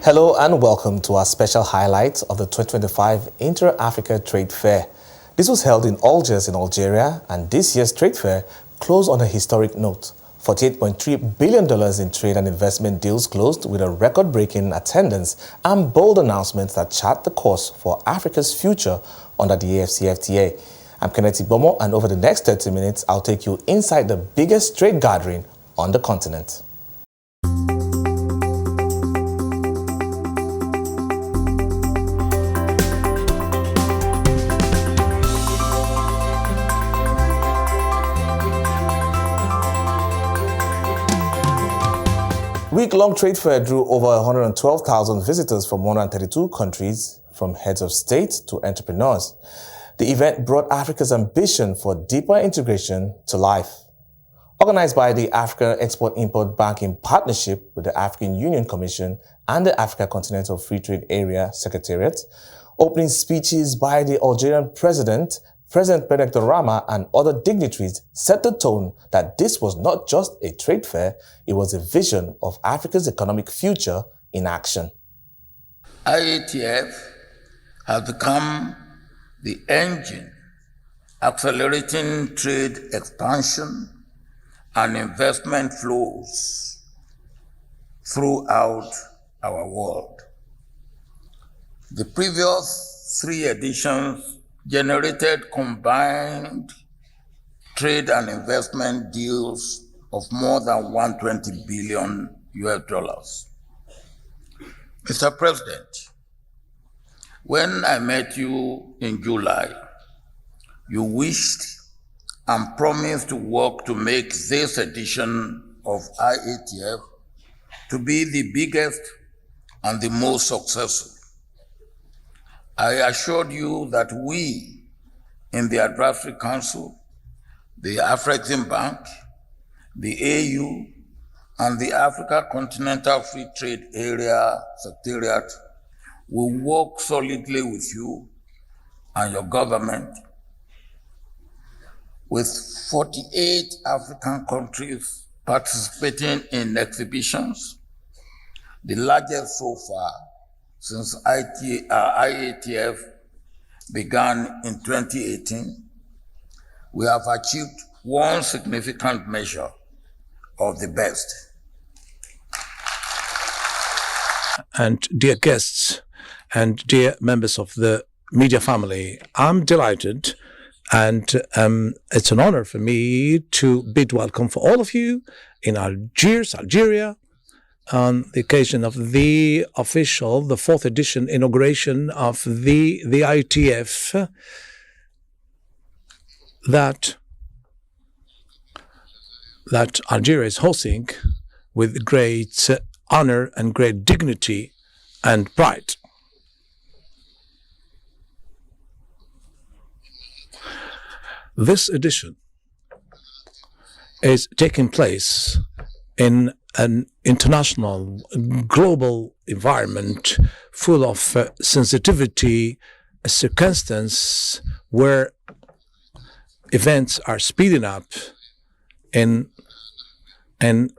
Hello and welcome to our special highlight of the 2025 Intra-Africa Trade Fair. This was held in Algiers in Algeria, and this year's trade fair closed on a historic note. $48.3 billion in trade and investment deals closed with a record-breaking attendance and bold announcements that chart the course for Africa's future under the AfCFTA. I'm Kenneth Igbomo, and over the next 30 minutes, I'll take you inside the biggest trade gathering on the continent. Week-long trade fair drew over 112,000 visitors from 132 countries, from heads of state to entrepreneurs. The event brought Africa's ambition for deeper integration to life. Organized by the African Export-Import Bank in partnership with the African Union Commission and the Africa Continental Free Trade Area Secretariat, opening speeches by the Algerian President Benedict Rama, and other dignitaries set the tone that this was not just a trade fair, it was a vision of Africa's economic future in action. IATF has become the engine accelerating trade expansion and investment flows throughout our world. The previous 3 editions generated combined trade and investment deals of more than $120 billion. Mr. President, when I met you in July, you wished and promised to work to make this edition of IATF to be the biggest and the most successful. I assured you that we in the Advisory Council, the African Bank, the AU, and the Africa Continental Free Trade Area Secretariat will work solidly with you and your government, with 48 African countries participating in exhibitions, the largest so far since IATF began in 2018. We have achieved one significant measure of the best. And dear guests and dear members of the media family, I'm delighted and it's an honor for me to bid welcome for all of you in Algiers, Algeria, on the occasion of the 4th edition inauguration of the IATF that Algeria is hosting with great honor and great dignity and pride. This edition is taking place in an international, global environment full of sensitivity, circumstance where events are speeding up in an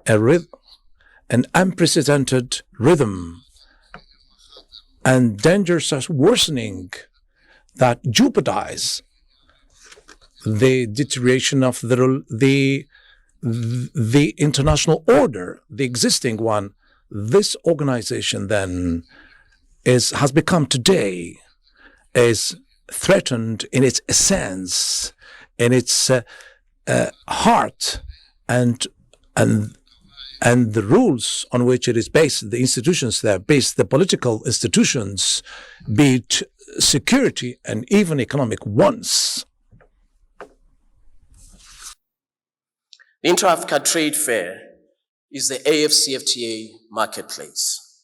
unprecedented rhythm, and dangers are worsening that jeopardize the deterioration of the international order, the existing one. This organization then has become today is threatened in its essence, in its heart, and the rules on which it is based, the institutions that are based, the political institutions, be it security and even economic ones. The Intra-Africa Trade Fair is the AfCFTA marketplace,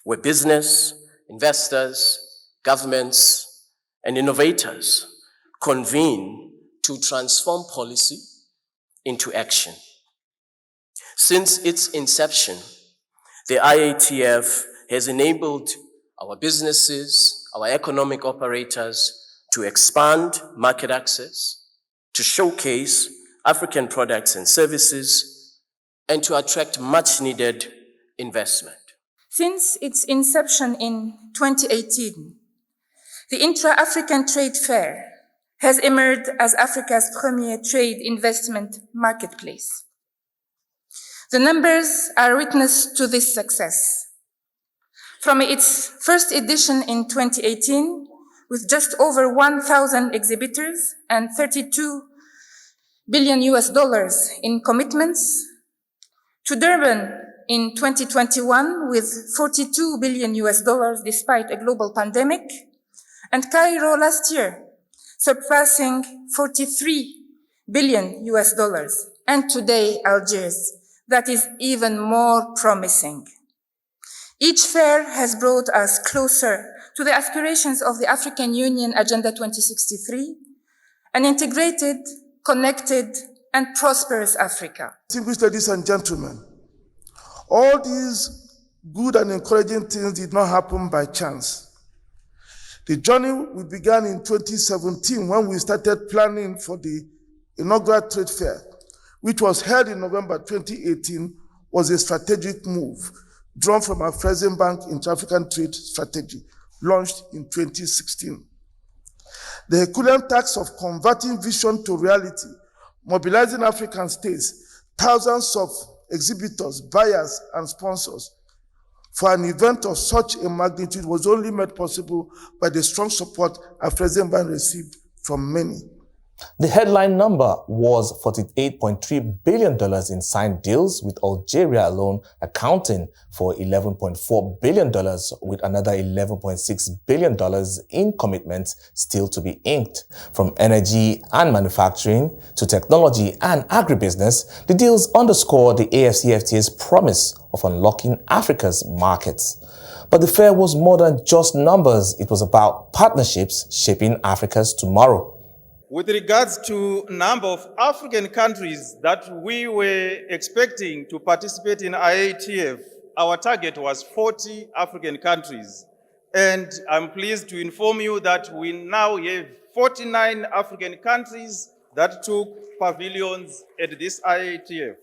where business, investors, governments, and innovators convene to transform policy into action. Since its inception, the IATF has enabled our businesses, our economic operators to expand market access, to showcase African products and services, and to attract much-needed investment. Since its inception in 2018, the Intra-African Trade Fair has emerged as Africa's premier trade investment marketplace. The numbers are witness to this success. From its first edition in 2018, with just over 1,000 exhibitors and $32 billion in commitments, to Durban in 2021 with $42 billion despite a global pandemic, and Cairo last year, surpassing $43 billion, and today Algiers, that is even more promising. Each fair has brought us closer to the aspirations of the African Union Agenda 2063, an integrated, connected, and prosperous Africa. Distinguished ladies and gentlemen, all these good and encouraging things did not happen by chance. The journey we began in 2017 when we started planning for the inaugural trade fair, which was held in November 2018, was a strategic move drawn from our Present Bank Intra-African Trade Strategy, launched in 2016. The Herculean task of converting vision to reality, mobilizing African states, thousands of exhibitors, buyers, and sponsors for an event of such a magnitude was only made possible by the strong support our President Bank received from many. The headline number was $48.3 billion in signed deals, with Algeria alone accounting for $11.4 billion, with another $11.6 billion in commitments still to be inked. From energy and manufacturing to technology and agribusiness, the deals underscore the AfCFTA's promise of unlocking Africa's markets. But the fair was more than just numbers. It was about partnerships shaping Africa's tomorrow. With regards to number of African countries that we were expecting to participate in IATF, our target was 40 African countries. And I'm pleased to inform you that we now have 49 African countries that took pavilions at this IATF.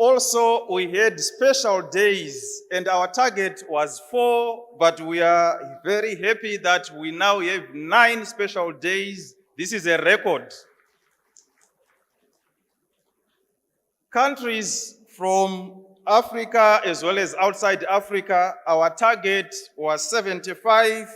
Also, we had special days, and our target was 4, but we are very happy that we now have 9 special days. This is a record. Countries from Africa as well as outside Africa, our target was 75,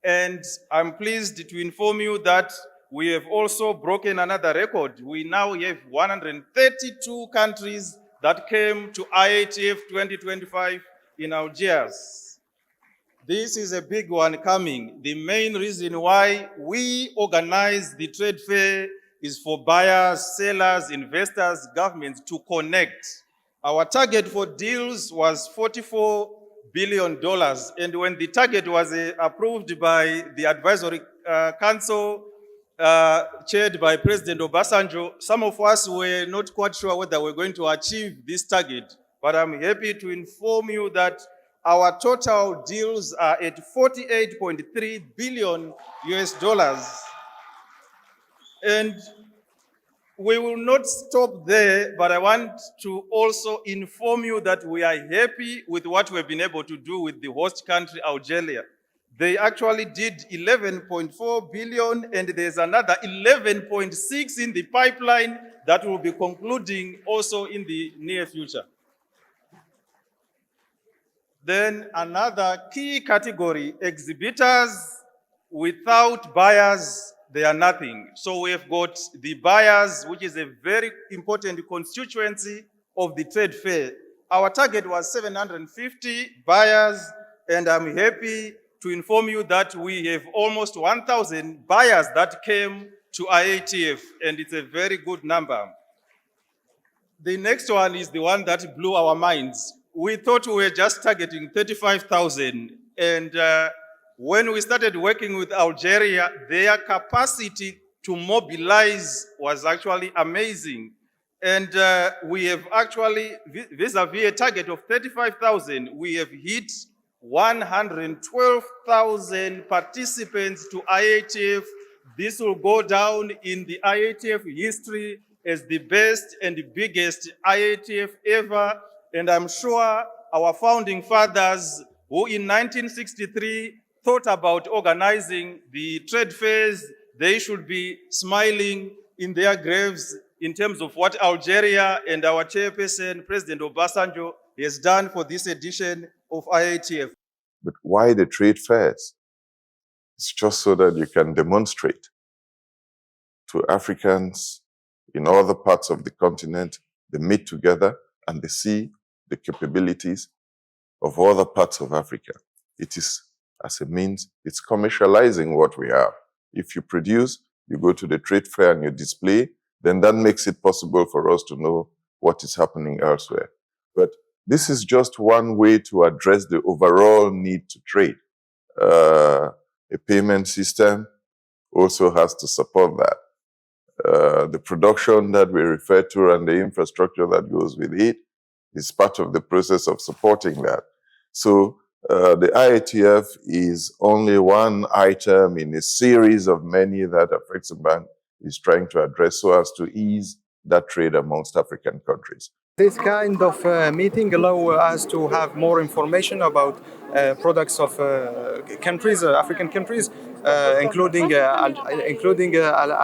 and I'm pleased to inform you that we have also broken another record. We now have 132 countries that came to IATF 2025 in Algiers. This is a big one coming. The main reason why we organize the trade fair is for buyers, sellers, investors, governments to connect. Our target for deals was $44 billion. And when the target was approved by the advisory council, chaired by President Obasanjo, some of us were not quite sure whether we're going to achieve this target, but I'm happy to inform you that our total deals are at $48.3 billion. And we will not stop there, but I want to also inform you that we are happy with what we've been able to do with the host country, Algeria. They actually did 11.4 billion, and there's another 11.6 in the pipeline that will be concluding also in the near future. Then another key category, exhibitors. Without buyers, they are nothing. So we've got the buyers, which is a very important constituency of the trade fair. Our target was 750 buyers, and I'm happy to inform you that we have almost 1,000 buyers that came to IATF, and it's a very good number. The next one is the one that blew our minds. We thought we were just targeting 35,000, and when we started working with Algeria, their capacity to mobilize was actually amazing. And we have actually, vis-a-vis a target of 35,000, we have hit 112,000 participants to IATF. This will go down in the IATF history as the best and the biggest IATF ever. And I'm sure our founding fathers, who in 1963 thought about organizing the trade fairs, they should be smiling in their graves in terms of what Algeria and our chairperson, President Obasanjo, has done for this edition of IATF. But why the trade fairs? It's just so that you can demonstrate to Africans in other parts of the continent, they meet together and they see the capabilities of other parts of Africa. It is, as a means, it's commercializing what we have. If you produce, you go to the trade fair and you display, then that makes it possible for us to know what is happening elsewhere. But this is just one way to address the overall need to trade. A payment system also has to support that. The production that we refer to and the infrastructure that goes with it is part of the process of supporting that. So the IATF is only one item in a series of many that AfCFTA is trying to address so as to ease that trade amongst African countries. This kind of meeting allows us to have more information about products of countries, African countries, including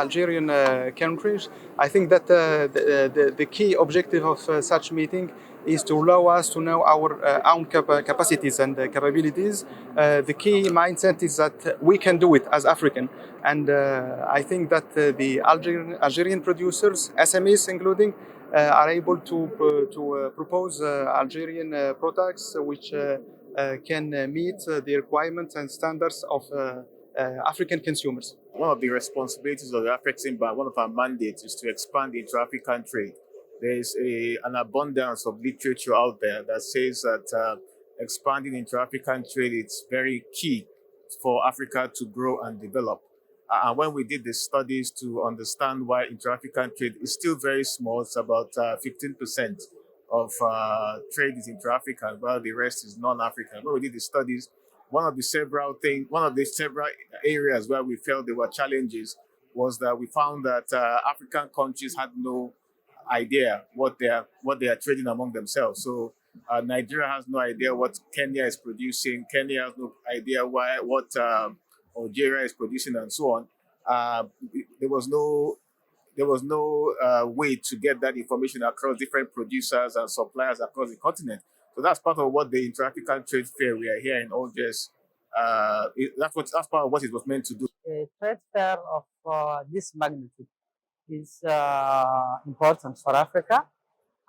Algerian countries. I think that the key objective of such meeting is to allow us to know our own capacities and capabilities. The key mindset is that we can do it as African. And I think that the Algerian producers, SMEs including, are able to propose Algerian products which can meet the requirements and standards of African consumers. One of the responsibilities of the AfCFTA, one of our mandates, is to expand the intra-African trade. There is an abundance of literature out there that says that expanding intra-African trade is very key for Africa to grow and develop. And when we did the studies to understand why intra-African trade is still very small, it's about 15% of trade is intra-African, while the rest is non-African. When we did the studies, one of the several areas where we felt there were challenges was that we found that African countries had no idea what they are trading among themselves. So Nigeria has no idea what Kenya is producing. Kenya has no idea what Algeria is producing, and so on. There was no way to get that information across different producers and suppliers across the continent. So that's part of what the Intra-African Trade Fair we are here in Algiers. That's part of what it was meant to do. A trade fair of this magnitude is important for Africa,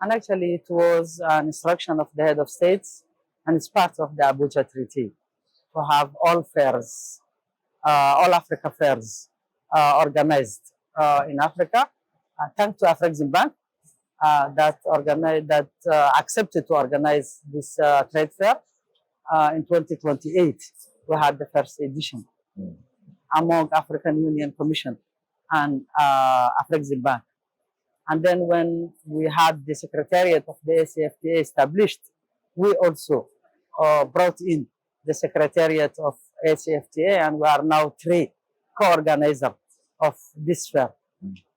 and actually it was an instruction of the head of states, and it's part of the Abuja Treaty to have all fairs. All Africa fairs organized in Africa. Thanks to AfCFTA that accepted to organize this trade fair in 2028. We had the first edition among African Union Commission and AfCFTA. And then when we had the Secretariat of the AfCFTA established, we also brought in the Secretariat of AfCFTA, and we are now 3 co-organizers of this fair.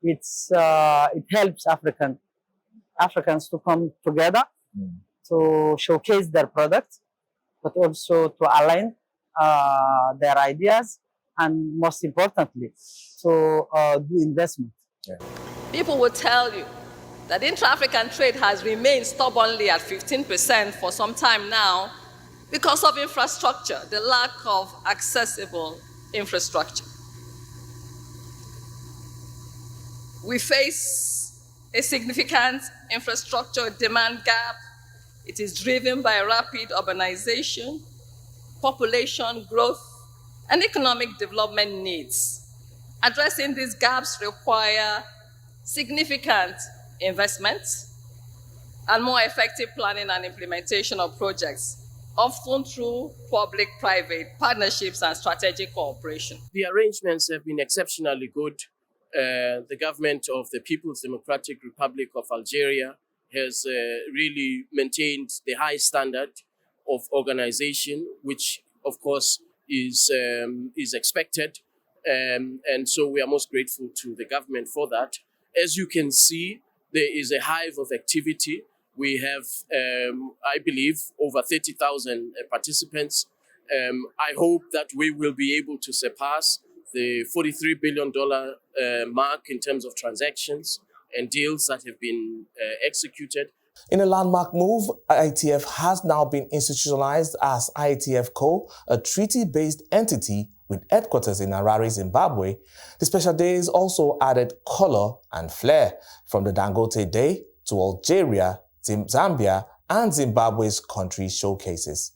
It helps Africans to come together to showcase their products, but also to align their ideas, and most importantly, to do investment. Yeah. People will tell you that intra-African trade has remained stubbornly at 15% for some time now, because of infrastructure, the lack of accessible infrastructure. We face a significant infrastructure demand gap. It is driven by rapid urbanization, population growth, and economic development needs. Addressing these gaps require significant investments and more effective planning and implementation of projects, often through public-private partnerships and strategic cooperation. The arrangements have been exceptionally good. The government of the People's Democratic Republic of Algeria has really maintained the high standard of organization, which of course is expected. And so we are most grateful to the government for that. As you can see, there is a hive of activity. We have, I believe, over 30,000 participants. I hope that we will be able to surpass the $43 billion mark in terms of transactions and deals that have been executed. In a landmark move, IATF has now been institutionalized as IATF Co., a treaty-based entity with headquarters in Harare, Zimbabwe. The special days also added color and flair, from the Dangote Day to Algeria, Zambia, and Zimbabwe's country showcases.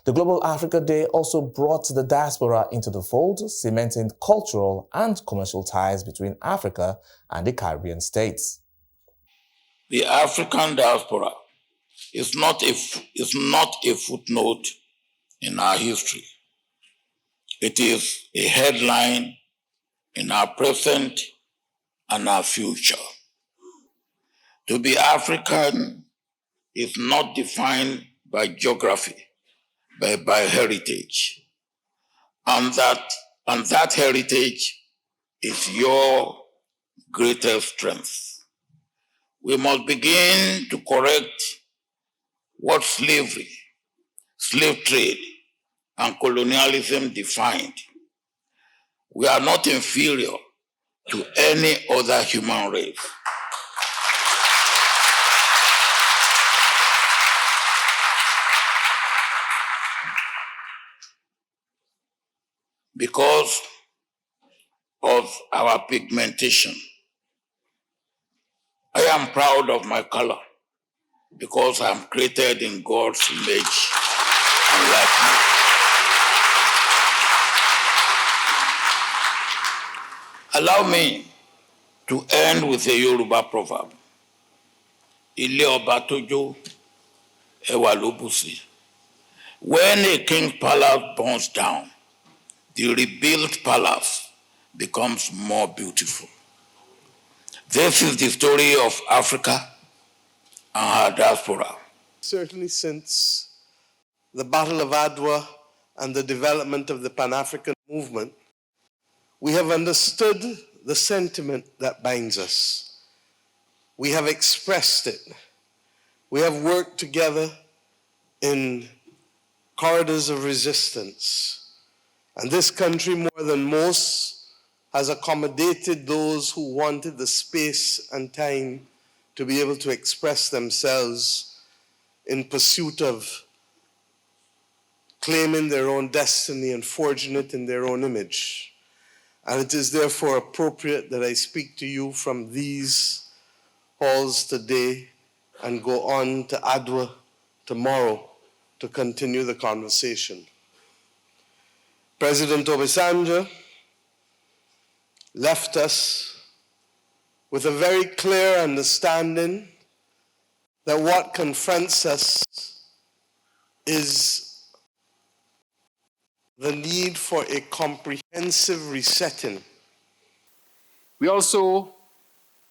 The Global Africa Day also brought the diaspora into the fold, cementing cultural and commercial ties between Africa and the Caribbean states. The African diaspora is not a footnote in our history. It is a headline in our present and our future. To be African is not defined by geography, but by heritage. And that heritage is your greatest strength. We must begin to correct what slavery, slave trade, and colonialism defined. We are not inferior to any other human race. Because of our pigmentation. I am proud of my color because I am created in God's image and likeness. Allow me to end with a Yoruba proverb. Ile ọba tójó, ẹwà ló bù sí. When a king's palace burns down, the rebuilt palace becomes more beautiful. This is the story of Africa and her diaspora. Certainly since the Battle of Adwa and the development of the Pan-African movement, we have understood the sentiment that binds us. We have expressed it. We have worked together in corridors of resistance. And this country, more than most, has accommodated those who wanted the space and time to be able to express themselves in pursuit of claiming their own destiny and forging it in their own image. And it is therefore appropriate that I speak to you from these halls today and go on to Adwa tomorrow to continue the conversation. President Obasanjo left us with a very clear understanding that what confronts us is the need for a comprehensive resetting. We also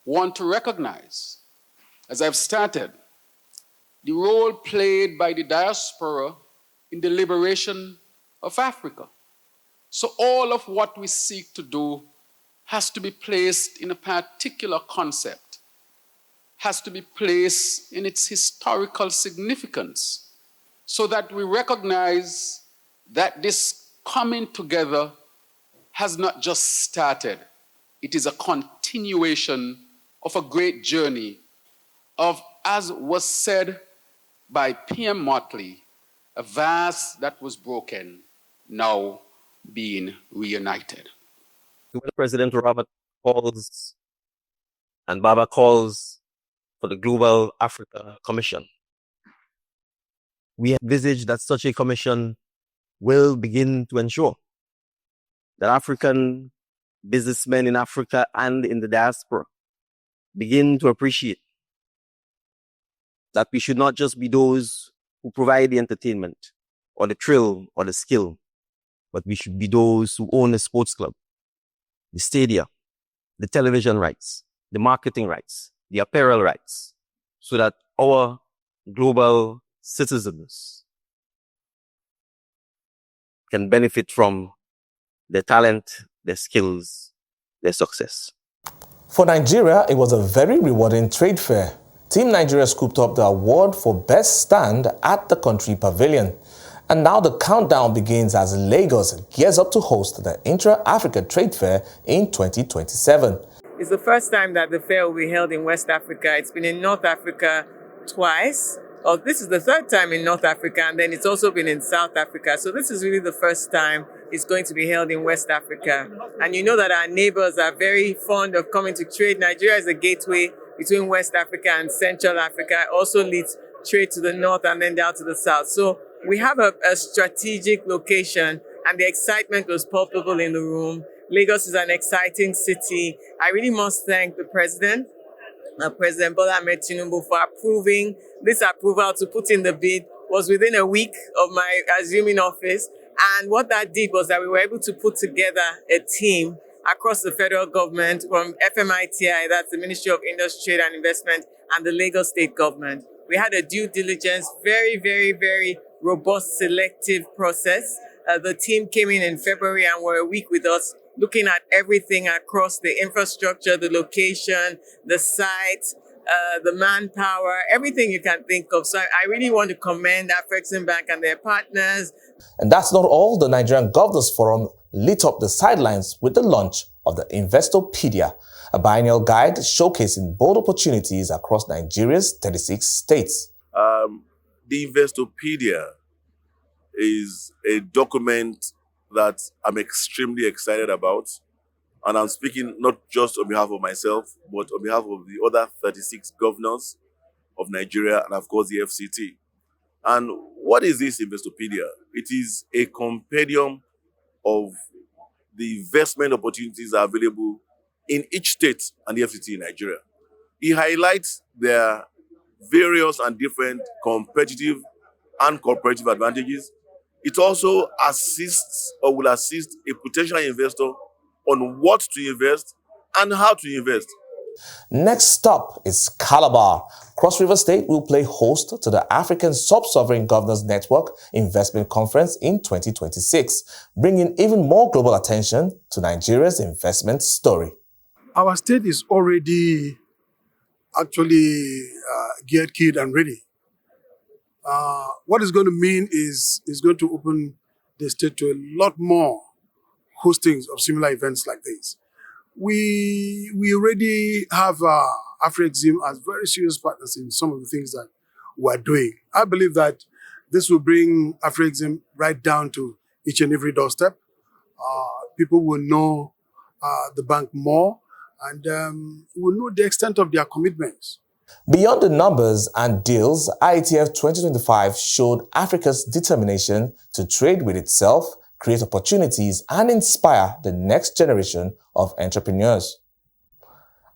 want to recognize, as I've started, the role played by the diaspora in the liberation of Africa. So all of what we seek to do has to be placed in a particular concept, has to be placed in its historical significance, so that we recognize that this coming together has not just started. It is a continuation of a great journey of, as was said by P.M. Motley, a vase that was broken, now being reunited. When President Robert calls and Baba calls for the Global Africa Commission, we envisage that such a commission will begin to ensure that African businessmen in Africa and in the diaspora begin to appreciate that we should not just be those who provide the entertainment or the thrill or the skill, but we should be those who own the sports club, the stadia, the television rights, the marketing rights, the apparel rights, so that our global citizens can benefit from their talent, their skills, their success. For Nigeria, it was a very rewarding trade fair. Team Nigeria scooped up the award for Best Stand at the country pavilion. And now the countdown begins as Lagos gears up to host the Intra-Africa Trade Fair in 2027. It's the first time that the fair will be held in West Africa. It's been in North Africa twice. Oh, this is the third time in North Africa, and then it's also been in South Africa. So this is really the first time it's going to be held in West Africa. And you know that our neighbors are very fond of coming to trade. Nigeria is a gateway between West Africa and Central Africa. It also leads trade to the north and then down to the south. So we have a strategic location, and the excitement was palpable in the room. Lagos is an exciting city. I really must thank the President Bola Ahmed Tinubu for approving. This approval to put in the bid was within a week of my assuming office. And what that did was that we were able to put together a team across the federal government from FMITI, that's the Ministry of Industry, Trade and Investment, and the Lagos State government. We had a due diligence, very, very, very robust selective process. The team came in February and were a week with us, looking at everything across the infrastructure, the location, the site, the manpower, everything you can think of. So I really want to commend AfCFTA and their partners. And that's not all. The Nigerian Governors Forum lit up the sidelines with the launch of the Investopedia, a biennial guide showcasing bold opportunities across Nigeria's 36 states. The Investopedia is a document that I'm extremely excited about. And I'm speaking not just on behalf of myself, but on behalf of the other 36 governors of Nigeria and, of course, the FCT. And what is this Investopedia? It is a compendium of the investment opportunities that are available in each state and the FCT in Nigeria. It highlights their various and different competitive and cooperative advantages. It also assists or will assist a potential investor on what to invest and how to invest. Next stop is Calabar. Cross River State will play host to the African Sub-Sovereign Governors Network Investment Conference in 2026, bringing even more global attention to Nigeria's investment story. Our state is already actually geared, keyed, and ready. What it's going to mean is going to open the state to a lot more hostings of similar events like this. We already have AfCFTA as very serious partners in some of the things that we're doing. I believe that this will bring AfCFTA right down to each and every doorstep. People will know the bank more and will know the extent of their commitments. Beyond the numbers and deals, IATF 2025 showed Africa's determination to trade with itself, create opportunities, and inspire the next generation of entrepreneurs.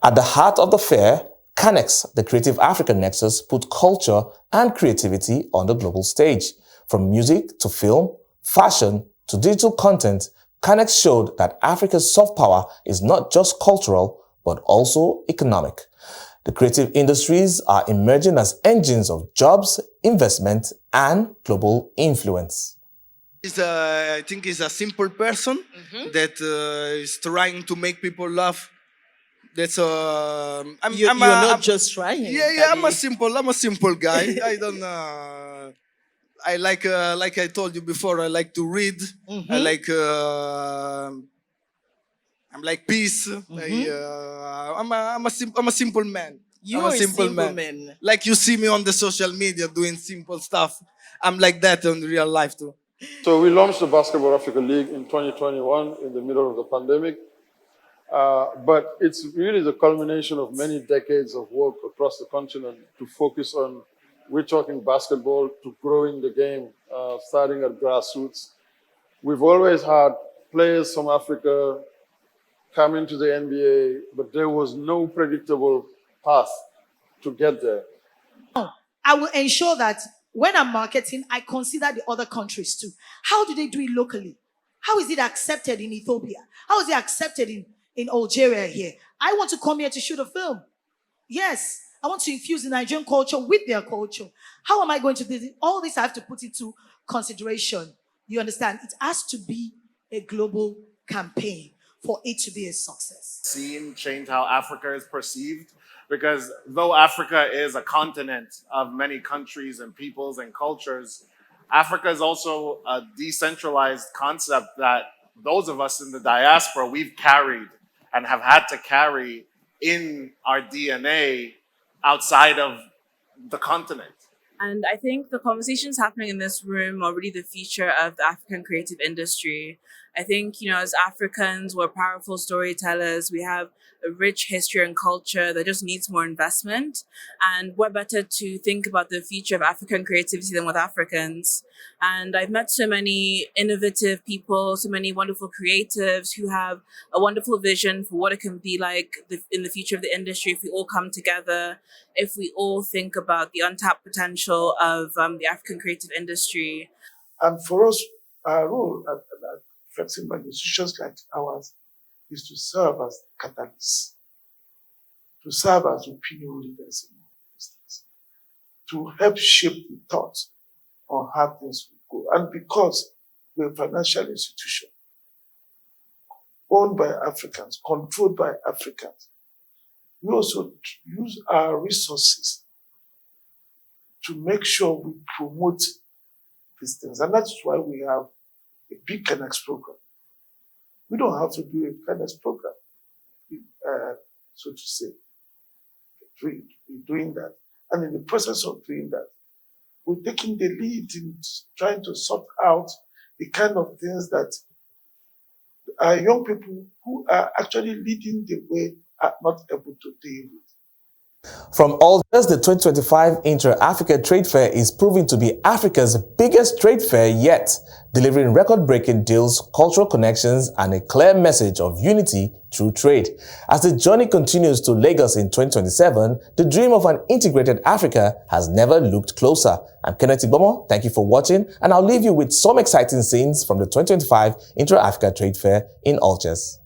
At the heart of the fair, CANEX, the Creative Africa Nexus, put culture and creativity on the global stage. From music to film, fashion to digital content, CANEX showed that Africa's soft power is not just cultural, but also economic. The creative industries are emerging as engines of jobs, investment, and global influence. I think he's a simple person that is trying to make people laugh. That's You're not just trying. Yeah, I'm a simple guy. I don't. I like I told you before. I like to read. I like. I'm like peace. I'm a simple man. You're a simple man. Like you see me on the social media doing simple stuff. I'm like that in real life too. So we launched the Basketball Africa League in 2021 in the middle of the pandemic. But it's really the culmination of many decades of work across the continent to focus on, we're talking basketball, to growing the game, starting at grassroots. We've always had players from Africa come into the NBA, but there was no predictable path to get there. I will ensure that when I'm marketing, I consider the other countries too. How do they do it locally? How is it accepted in Ethiopia? How is it accepted in Algeria here? I want to come here to shoot a film. Yes, I want to infuse the Nigerian culture with their culture. How am I going to do this? All this I have to put into consideration. You understand? It has to be a global campaign for it to be a success. Seen change how Africa is perceived. because though Africa is a continent of many countries and peoples and cultures, Africa is also a decentralized concept that those of us in the diaspora, we've carried and have had to carry in our DNA outside of the continent. And I think the conversations happening in this room are really the future of the African creative industry. I think, as Africans, we're powerful storytellers. We have a rich history and culture that just needs more investment. And what better to think about the future of African creativity than with Africans? And I've met so many innovative people, so many wonderful creatives who have a wonderful vision for what it can be like in the future of the industry if we all come together, if we all think about the untapped potential of the African creative industry. And for us, our role at flexible institutions like ours is to serve as catalysts, to serve as opinion leaders in business, to help shape the thought on how things will go. And because we're a financial institution owned by Africans, controlled by Africans, we also use our resources to make sure we promote these things. And that's why we have a big CANEX program. We don't have to do a CANEX program, so to say. We're doing that. And in the process of doing that, we're taking the lead in trying to sort out the kind of things that our young people who are actually leading the way are not able to deal with. From Algiers, the 2025 Intra-Africa Trade Fair is proving to be Africa's biggest trade fair yet, delivering record-breaking deals, cultural connections, and a clear message of unity through trade. As the journey continues to Lagos in 2027, the dream of an integrated Africa has never looked closer. I'm Kenneth Igbomo. Thank you for watching, and I'll leave you with some exciting scenes from the 2025 Intra-Africa Trade Fair in Algiers.